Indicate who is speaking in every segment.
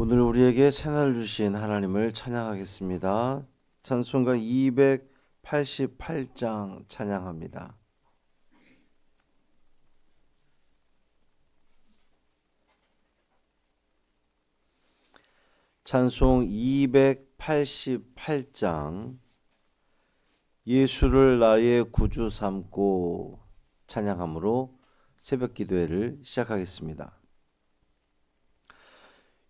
Speaker 1: 오늘 우리에게 새날 주신 하나님을 찬양하겠습니다. 찬송가 288장 찬양합니다. 찬송 288장 예수를 나의 구주 삼고 찬양함으로 새벽 기도회를 시작하겠습니다.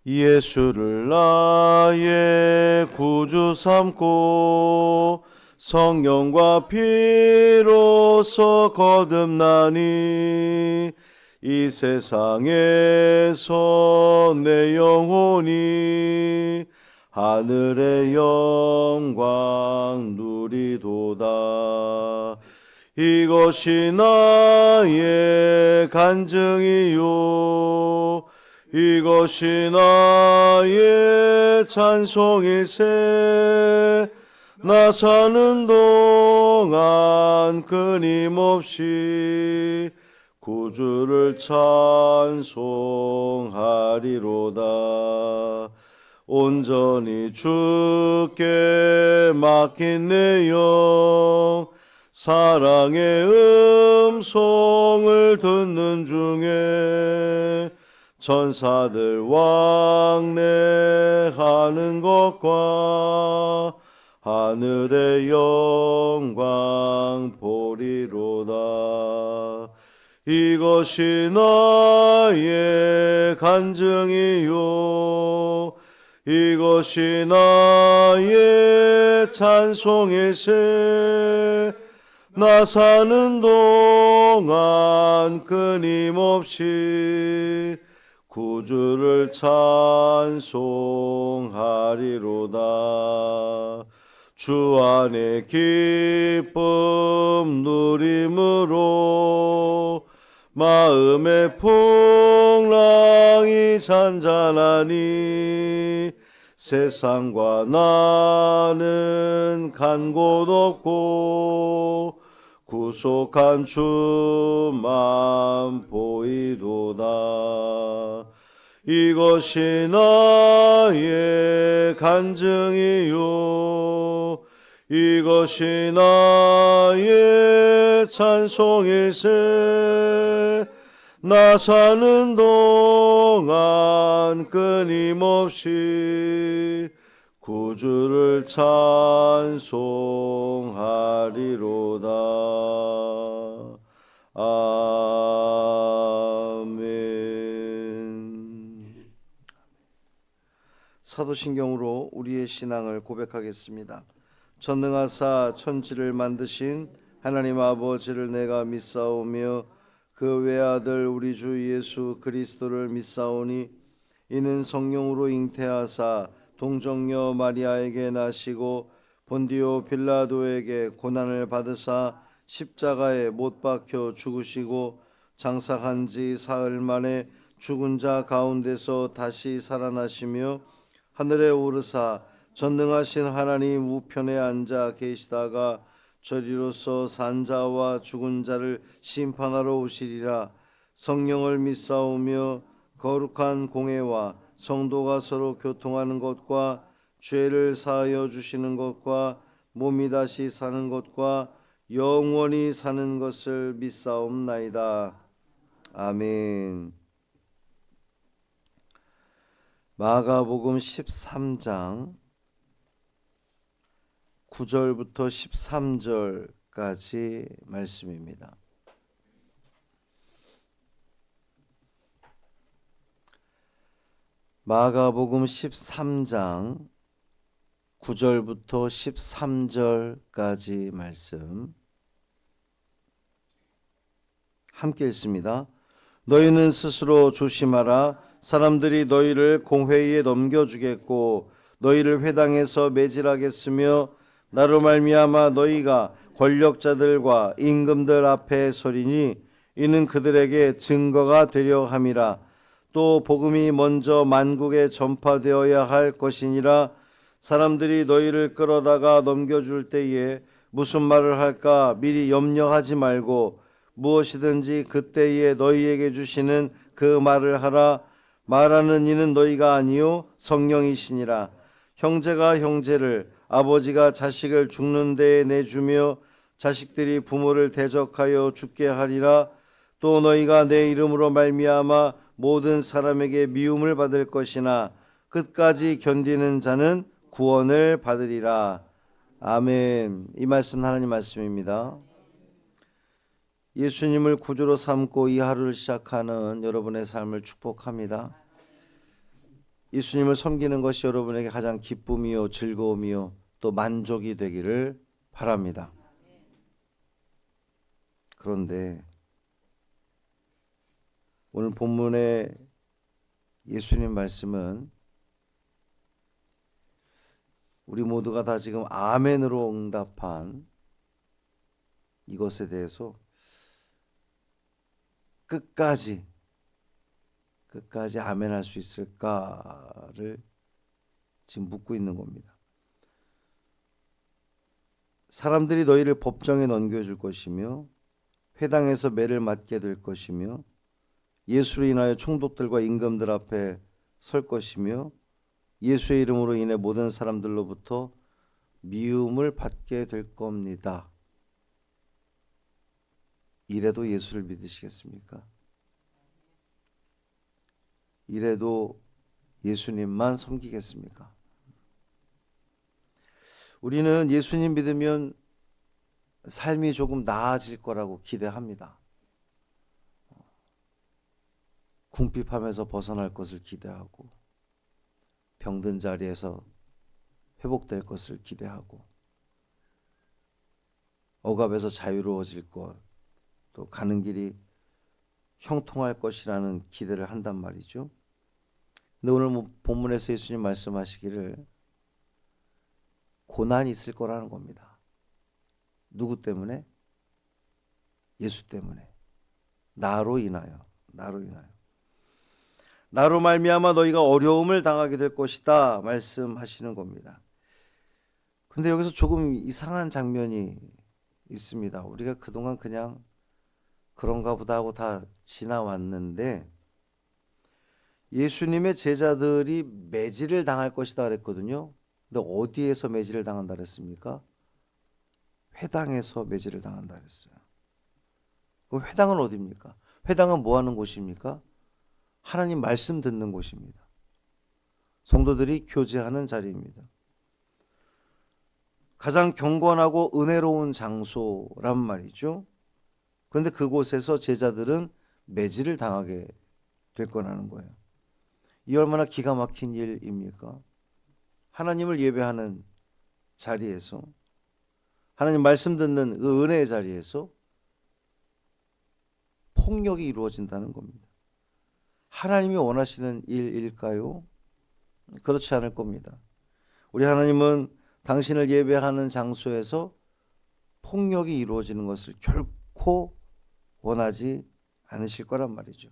Speaker 1: 예수를 나의 구주 삼고 성령과 피로써 거듭나니 이 세상에서 내 영혼이 하늘의 영광 누리도다. 이것이 나의 간증이요 이것이 나의 찬송일세. 나 사는 동안 끊임없이 구주를 찬송하리로다. 온전히 주께 맡긴 내 영 사랑의 음성을 듣는 중에 천사들 왕래하는 것과 하늘의 영광 보리로다. 이것이 나의 간증이요 이것이 나의 찬송일세. 나 사는 동안 끊임없이 구주를 찬송하리로다. 주 안에 기쁨 누림으로 마음의 풍랑이 잔잔하니 세상과 나는 간 곳 없고 구속한 주만 보이도다. 이것이 나의 간증이요 이것이 나의 찬송일세. 나 사는 동안 끊임없이 구주를 찬송하리로다. 아멘. 사도신경으로 우리의 신앙을 고백하겠습니다. 전능하사 천지를 만드신 하나님 아버지를 내가 믿사오며 그 외아들 우리 주 예수 그리스도를 믿사오니 이는 성령으로 잉태하사 동정녀 마리아에게 나시고 본디오 빌라도에게 고난을 받으사 십자가에 못 박혀 죽으시고 장사한 지 사흘 만에 죽은 자 가운데서 다시 살아나시며 하늘에 오르사 전능하신 하나님 우편에 앉아 계시다가 저리로서 산 자와 죽은 자를 심판하러 오시리라. 성령을 믿사오며 거룩한 공회와 성도가 서로 교통하는 것과 죄를 사하여 주시는 것과 몸이 다시 사는 것과 영원히 사는 것을 믿사옵나이다. 아멘. 마가복음 13장 9절부터 13절까지 말씀입니다. 마가복음 13장 9절부터 13절까지 말씀 함께 읽습니다. 너희는 스스로 조심하라. 사람들이 너희를 공회의에 넘겨주겠고 너희를 회당에서 매질하겠으며 나로 말미암아 너희가 권력자들과 임금들 앞에 서리니 이는 그들에게 증거가 되려 함이라. 또 복음이 먼저 만국에 전파되어야 할 것이니라. 사람들이 너희를 끌어다가 넘겨줄 때에 무슨 말을 할까 미리 염려하지 말고 무엇이든지 그때에 너희에게 주시는 그 말을 하라. 말하는 이는 너희가 아니요 성령이시니라. 형제가 형제를, 아버지가 자식을 죽는 데에 내주며 자식들이 부모를 대적하여 죽게 하리라. 또 너희가 내 이름으로 말미암아 모든 사람에게 미움을 받을 것이나 끝까지 견디는 자는 구원을 받으리라. 아멘. 이 말씀 하나님 말씀입니다. 예수님을 구주로 삼고 이 하루를 시작하는 여러분의 삶을 축복합니다. 예수님을 섬기는 것이 여러분에게 가장 기쁨이요 즐거움이요 또 만족이 되기를 바랍니다. 그런데 오늘 본문의 예수님 말씀은 우리 모두가 다 지금 아멘으로 응답한 이것에 대해서 끝까지 아멘할 수 있을까를 지금 묻고 있는 겁니다. 사람들이 너희를 법정에 넘겨줄 것이며 회당에서 매를 맞게 될 것이며 예수로 인하여 총독들과 임금들 앞에 설 것이며 예수의 이름으로 인해 모든 사람들로부터 미움을 받게 될 겁니다. 이래도 예수를 믿으시겠습니까? 이래도 예수님만 섬기겠습니까? 우리는 예수님 믿으면 삶이 조금 나아질 거라고 기대합니다. 궁핍함에서 벗어날 것을 기대하고 병든 자리에서 회복될 것을 기대하고 억압에서 자유로워질 것, 또 가는 길이 형통할 것이라는 기대를 한단 말이죠. 근데 오늘 본문에서 예수님 말씀하시기를 고난이 있을 거라는 겁니다. 누구 때문에? 예수 때문에. 나로 인하여. 나로 말미암아 너희가 어려움을 당하게 될 것이다 말씀하시는 겁니다. 근데 여기서 조금 이상한 장면이 있습니다. 우리가 그동안 그냥 그런가 보다 하고 다 지나왔는데 예수님의 제자들이 매질을 당할 것이다 그랬거든요. 근데 어디에서 매질을 당한다 그랬습니까? 회당에서 매질을 당한다 그랬어요. 그럼 회당은 어디입니까? 회당은 뭐 하는 곳입니까? 하나님 말씀 듣는 곳입니다. 성도들이 교제하는 자리입니다. 가장 경건하고 은혜로운 장소란 말이죠. 그런데 그곳에서 제자들은 매질을 당하게 될 거라는 거예요. 이 얼마나 기가 막힌 일입니까? 하나님을 예배하는 자리에서, 하나님 말씀 듣는 그 은혜의 자리에서 폭력이 이루어진다는 겁니다. 하나님이 원하시는 일일까요? 그렇지 않을 겁니다. 우리 하나님은 당신을 예배하는 장소에서 폭력이 이루어지는 것을 결코 원하지 않으실 거란 말이죠.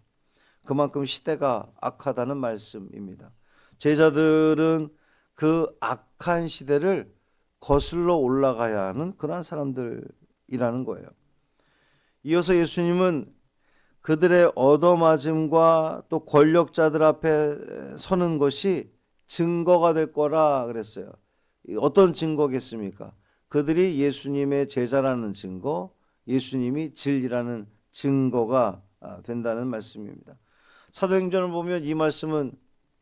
Speaker 1: 그만큼 시대가 악하다는 말씀입니다. 제자들은 그 악한 시대를 거슬러 올라가야 하는 그러한 사람들이라는 거예요. 이어서 예수님은 그들의 얻어맞음과 또 권력자들 앞에 서는 것이 증거가 될 거라 그랬어요. 어떤 증거겠습니까? 그들이 예수님의 제자라는 증거, 예수님이 진리라는 증거가 된다는 말씀입니다. 사도행전을 보면 이 말씀은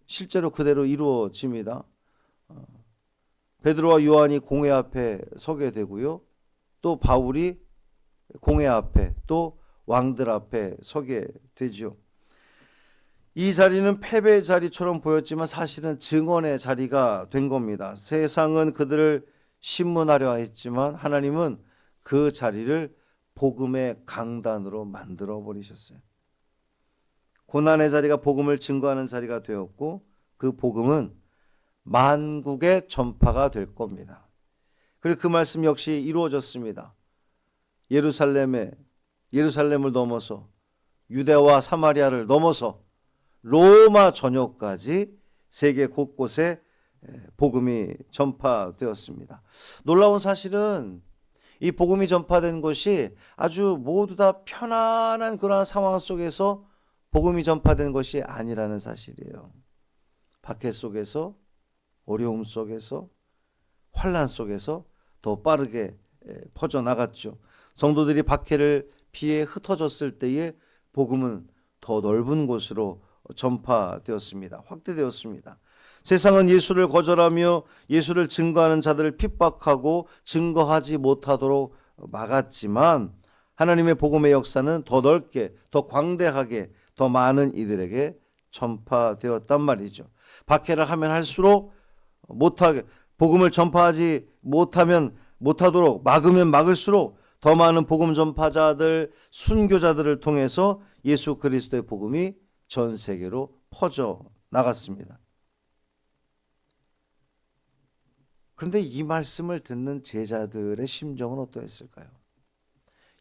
Speaker 1: 실제로 그대로 이루어집니다. 베드로와 요한이 공회 앞에 서게 되고요. 또 바울이 공회 앞에, 또 왕들 앞에 서게 되죠. 이 자리는 패배의 자리처럼 보였지만 사실은 증언의 자리가 된 겁니다. 세상은 그들을 신문하려 했지만 하나님은 그 자리를 복음의 강단으로 만들어 버리셨어요. 고난의 자리가 복음을 증거하는 자리가 되었고 그 복음은 만국의 전파가 될 겁니다. 그리고 그 말씀 역시 이루어졌습니다. 예루살렘을 넘어서 유대와 사마리아를 넘어서 로마 전역까지 세계 곳곳에 복음이 전파되었습니다. 놀라운 사실은 이 복음이 전파된 것이 아주 모두 다 편안한 그러한 상황 속에서 복음이 전파된 것이 아니라는 사실이에요. 박해 속에서, 어려움 속에서, 환난 속에서 더 빠르게 퍼져나갔죠. 성도들이 박해를 피해 흩어졌을 때에 복음은 더 넓은 곳으로 전파되었습니다. 확대되었습니다. 세상은 예수를 거절하며 예수를 증거하는 자들을 핍박하고 증거하지 못하도록 막았지만 하나님의 복음의 역사는 더 넓게, 더 광대하게, 더 많은 이들에게 전파되었단 말이죠. 박해를 하면 할수록 복음을 전파하지 못하도록 막으면 막을수록 더 많은 복음 전파자들, 순교자들을 통해서 예수 그리스도의 복음이 전 세계로 퍼져 나갔습니다. 그런데 이 말씀을 듣는 제자들의 심정은 어떠했을까요?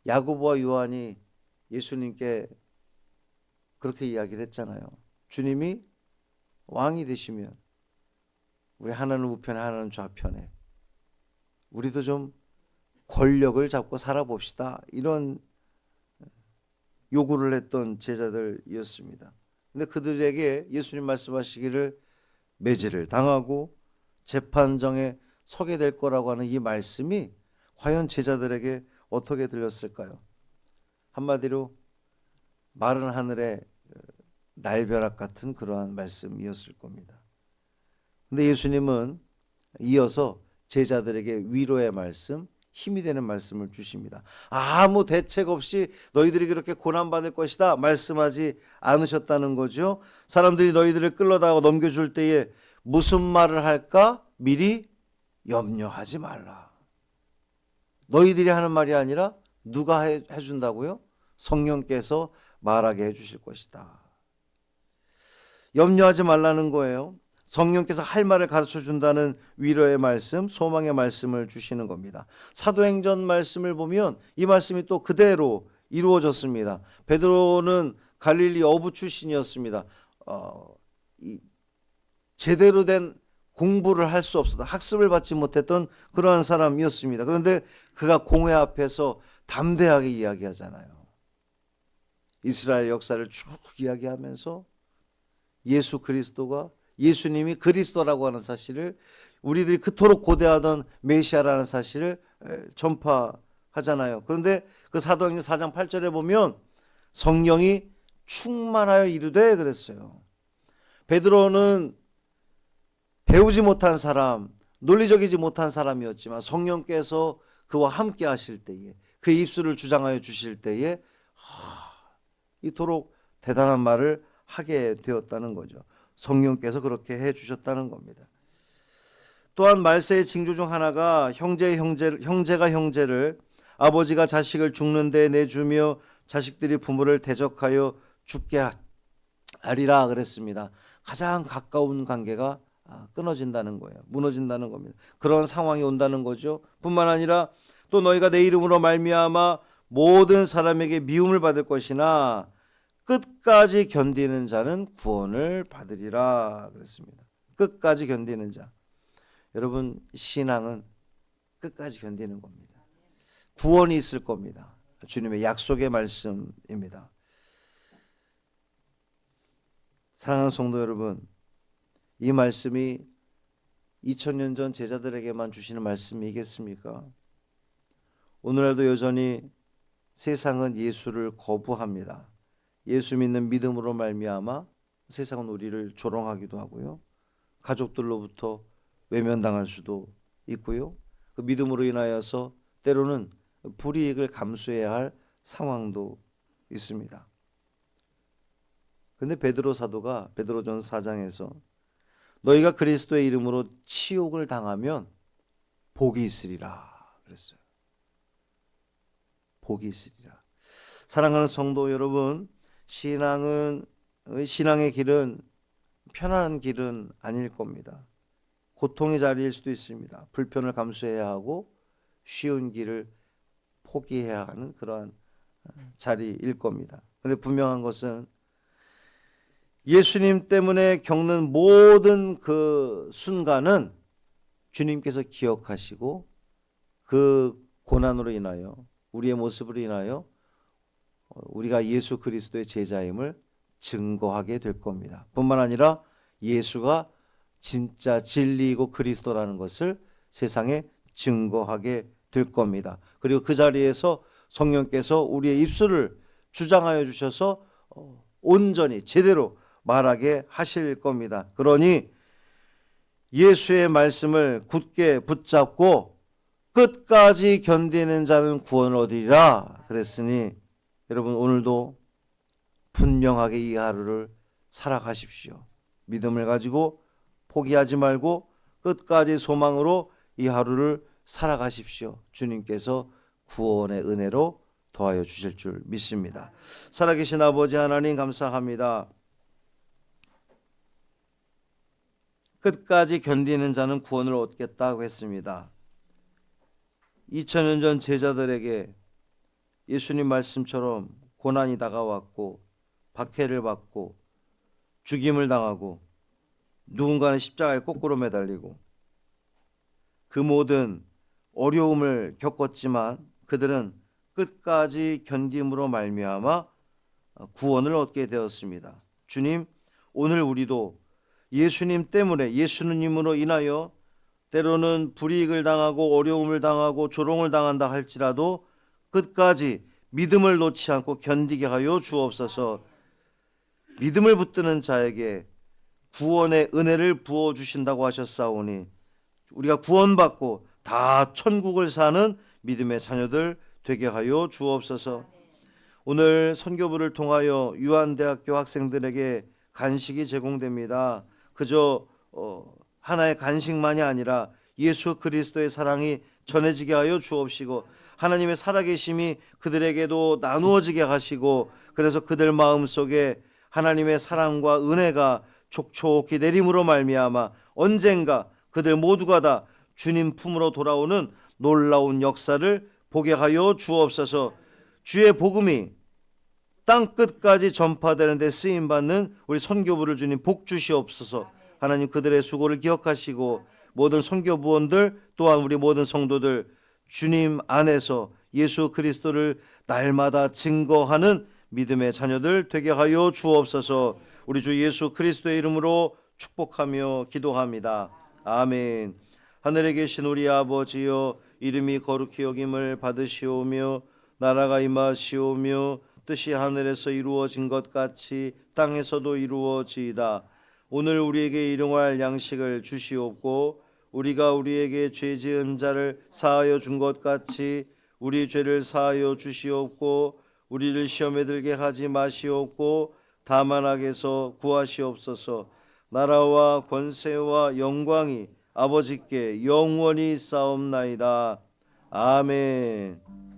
Speaker 1: 야고보와 요한이 예수님께 그렇게 이야기를 했잖아요. 주님이 왕이 되시면 우리 하나는 우편에 하나는 좌편에 우리도 좀 권력을 잡고 살아봅시다. 이런 요구를 했던 제자들이었습니다. 근데 그들에게 예수님 말씀하시기를 매질을 당하고 재판정에 서게 될 거라고 하는 이 말씀이 과연 제자들에게 어떻게 들렸을까요? 한마디로 마른 하늘의 날벼락 같은 그러한 말씀이었을 겁니다. 근데 예수님은 이어서 제자들에게 위로의 말씀, 힘이 되는 말씀을 주십니다. 아무 대책 없이 너희들이 그렇게 고난받을 것이다 말씀하지 않으셨다는 거죠. 사람들이 너희들을 끌러다가 넘겨줄 때에 무슨 말을 할까 미리 염려하지 말라. 너희들이 하는 말이 아니라 누가 해준다고요? 성령께서 말하게 해주실 것이다. 염려하지 말라는 거예요. 성령께서 할 말을 가르쳐 준다는 위로의 말씀, 소망의 말씀을 주시는 겁니다. 사도행전 말씀을 보면 이 말씀이 또 그대로 이루어졌습니다. 베드로는 갈릴리 어부 출신이었습니다. 제대로 된 공부를 할 수 없었다. 학습을 받지 못했던 그러한 사람이었습니다. 그런데 그가 공회 앞에서 담대하게 이야기하잖아요. 이스라엘 역사를 쭉 이야기하면서 예수 그리스도가 예수님이 그리스도라고 하는 사실을 우리들이 그토록 고대하던 메시아라는 사실을 전파하잖아요. 그런데 그 사도행전 4장 8절에 보면 성령이 충만하여 이르되 그랬어요. 베드로는 배우지 못한 사람, 논리적이지 못한 사람이었지만 성령께서 그와 함께 하실 때에 그 입술을 주장하여 주실 때에 이토록 대단한 말을 하게 되었다는 거죠. 성령께서 그렇게 해 주셨다는 겁니다. 또한 말세의 징조 중 하나가 형제가 형제를, 아버지가 자식을 죽는 데 내주며 자식들이 부모를 대적하여 죽게 하리라 그랬습니다. 가장 가까운 관계가 끊어진다는 거예요. 무너진다는 겁니다. 그런 상황이 온다는 거죠. 뿐만 아니라 또 너희가 내 이름으로 말미암아 모든 사람에게 미움을 받을 것이나 끝까지 견디는 자는 구원을 받으리라 그랬습니다. 끝까지 견디는 자. 여러분, 신앙은 끝까지 견디는 겁니다. 구원이 있을 겁니다. 주님의 약속의 말씀입니다. 사랑하는 성도 여러분, 이 말씀이 2000년 전 제자들에게만 주시는 말씀이겠습니까? 오늘날도 여전히 세상은 예수를 거부합니다. 예수 믿는 믿음으로 말미암아 세상은 우리를 조롱하기도 하고요. 가족들로부터 외면당할 수도 있고요. 그 믿음으로 인하여서 때로는 불이익을 감수해야 할 상황도 있습니다. 그런데 베드로 사도가 베드로전서 4장에서 너희가 그리스도의 이름으로 치욕을 당하면 복이 있으리라 그랬어요. 복이 있으리라. 사랑하는 성도 여러분, 신앙의 길은 편안한 길은 아닐 겁니다. 고통의 자리일 수도 있습니다. 불편을 감수해야 하고 쉬운 길을 포기해야 하는 그러한 자리일 겁니다. 그런데 분명한 것은 예수님 때문에 겪는 모든 그 순간은 주님께서 기억하시고 그 고난으로 인하여 우리의 모습으로 인하여 우리가 예수 그리스도의 제자임을 증거하게 될 겁니다. 뿐만 아니라 예수가 진짜 진리이고 그리스도라는 것을 세상에 증거하게 될 겁니다. 그리고 그 자리에서 성령께서 우리의 입술을 주장하여 주셔서 온전히 제대로 말하게 하실 겁니다. 그러니 예수의 말씀을 굳게 붙잡고 끝까지 견디는 자는 구원을 얻으리라 그랬으니 여러분 오늘도 분명하게 이 하루를 살아가십시오. 믿음을 가지고 포기하지 말고 끝까지 소망으로 이 하루를 살아가십시오. 주님께서 구원의 은혜로 도와여 주실 줄 믿습니다. 살아계신 아버지 하나님 감사합니다. 끝까지 견디는 자는 구원을 얻겠다고 했습니다. 2000년 전 제자들에게 예수님 말씀처럼 고난이 다가왔고 박해를 받고 죽임을 당하고 누군가는 십자가에 거꾸로 매달리고 그 모든 어려움을 겪었지만 그들은 끝까지 견딤으로 말미암아 구원을 얻게 되었습니다. 주님, 오늘 우리도 예수님 때문에 예수님으로 인하여 때로는 불이익을 당하고 어려움을 당하고 조롱을 당한다 할지라도 끝까지 믿음을 놓지 않고 견디게 하여 주옵소서. 믿음을 붙드는 자에게 구원의 은혜를 부어주신다고 하셨사오니 우리가 구원받고 다 천국을 사는 믿음의 자녀들 되게 하여 주옵소서. 오늘 선교부를 통하여 유한대학교 학생들에게 간식이 제공됩니다. 그저 하나의 간식만이 아니라 예수 그리스도의 사랑이 전해지게 하여 주옵시고 하나님의 살아계심이 그들에게도 나누어지게 하시고 그래서 그들 마음속에 하나님의 사랑과 은혜가 촉촉히 내림으로 말미암아 언젠가 그들 모두가 다 주님 품으로 돌아오는 놀라운 역사를 보게 하여 주옵소서. 주의 복음이 땅 끝까지 전파되는 데 쓰임받는 우리 선교부를 주님 복 주시옵소서. 하나님 그들의 수고를 기억하시고 모든 선교부원들 또한 우리 모든 성도들 주님 안에서 예수 그리스도를 날마다 증거하는 믿음의 자녀들 되게 하여 주옵소서. 우리 주 예수 그리스도의 이름으로 축복하며 기도합니다. 아멘. 하늘에 계신 우리 아버지여 이름이 거룩히 여김을 받으시오며 나라가 임하시오며 뜻이 하늘에서 이루어진 것 같이 땅에서도 이루어지이다. 오늘 우리에게 일용할 양식을 주시옵고 우리가 우리에게 죄 지은 자를 사하여 준 것 같이 우리 죄를 사하여 주시옵고 우리를 시험에 들게 하지 마시옵고 다만 악에서 구하시옵소서. 나라와 권세와 영광이 아버지께 영원히 싸움나이다. 아멘.